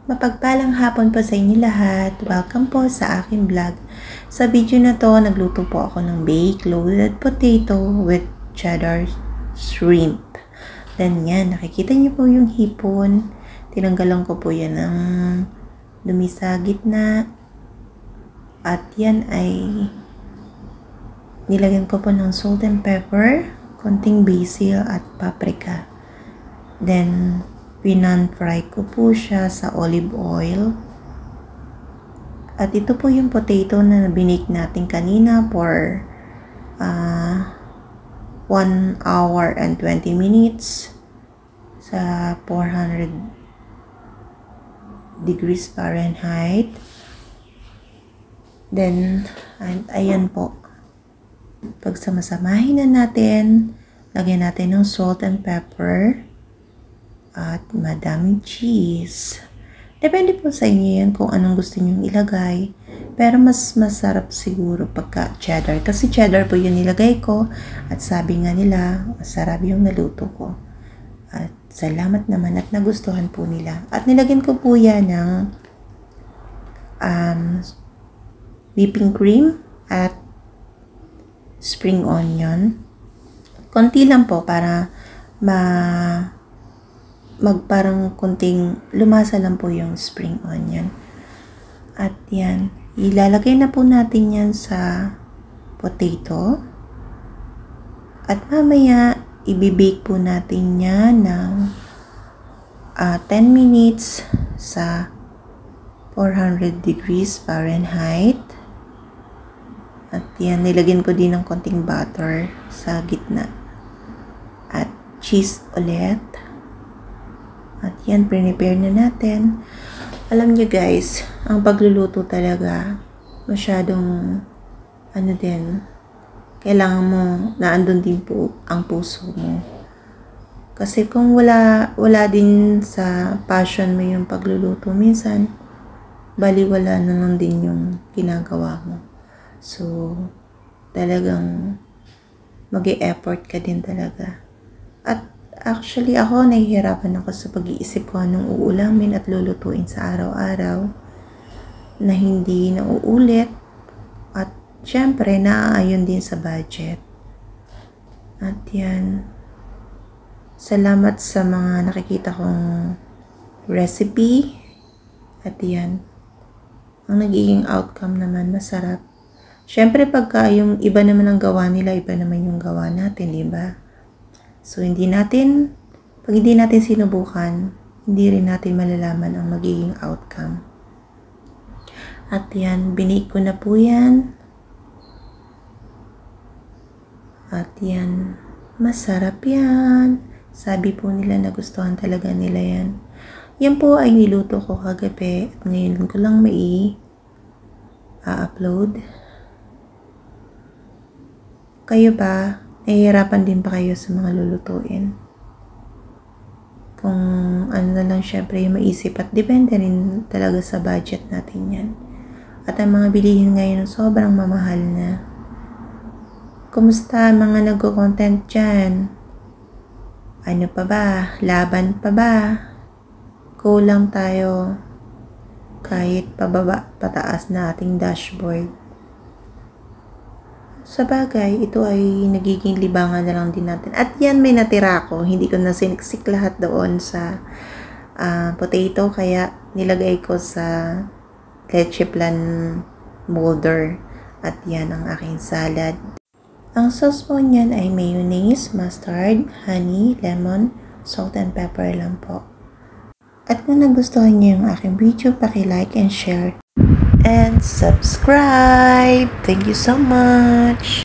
Mapagpalang hapon po sa inyo lahat. Welcome po sa aking vlog. Sa video na to, nagluto po ako ng baked loaded potato with cheddar shrimp. Then yan, nakikita niyo po yung hipon. Tinanggalan ko po yan ng dumi sa gitna. At yan ay nilagyan ko po ng salt and pepper, konting basil at paprika. Then pinan-fry ko po siya sa olive oil. At ito po yung potato na binake natin kanina for 1 hour and 20 minutes sa 400 degrees Fahrenheit. Then, ayan po. Pagsamasamahin na natin, lagyan natin ng salt and pepper. At madaming cheese. Depende po sa inyo yan kung anong gusto nyo ilagay. Pero mas masarap siguro pagka cheddar. Kasi cheddar po yung nilagay ko. At sabi nga nila, masarap yung naluto ko. At salamat naman at nagustuhan po nila. At nilagyan ko po yan ng whipping cream at spring onion. Konti lang po para parang kunting lumasa lang po yung spring onion. At yan, ilalagay na po natin yan sa potato. At mamaya, ibibake po natin yan ng 10 minutes sa 400 degrees Fahrenheit. At yan, nilagyan ko din ng konting butter sa gitna. At cheese ulit. At yan, prepare na natin. Alam nyo guys, ang pagluluto talaga, masyadong, kailangan mo, naandun din po ang puso mo. Kasi kung wala din sa passion mo yung pagluluto, minsan, baliwala na lang din yung ginagawa mo. So, talagang, mag-e-effort ka din talaga. At, actually, ako nahihirapan ako sa pag-iisip ko anong uulamin at lulutuin sa araw-araw na hindi nauulit at syempre naaayon din sa budget. At yan, salamat sa mga nakikita kong recipe. At yan, ang nagiging outcome naman masarap. Syempre pagka yung iba naman ang gawa nila, iba naman yung gawa natin, diba? So, pag hindi natin sinubukan, hindi rin natin malalaman ang magiging outcome. At yan, binake ko na po yan. At yan, masarap yan. Sabi po nila nagustuhan talaga nila yan. Yan po ay niluto ko kagabi at ngayon ko lang upload. Kayo ba? Nahihirapan din pa kayo sa mga lulutuin? Kung ano na lang syempre yung maisip at depende rin talaga sa budget natin yan. At ang mga bilihin ngayon sobrang mamahal na. Kumusta mga nagko-content dyan? Ano pa ba? Laban pa ba? Kulang tayo kahit pababa, pataas na ating dashboard. Sa bagay, ito ay nagiging libangan na lang din natin. At yan, may natira ko. Hindi ko na siniksik lahat doon sa potato. Kaya nilagay ko sa leche plan molder. At yan ang aking salad. Ang sauce po niyan ay mayonnaise, mustard, honey, lemon, salt and pepper lang po. At kung nagustuhan niyo yung aking video, paki-like and share. And subscribe. Thank you so much.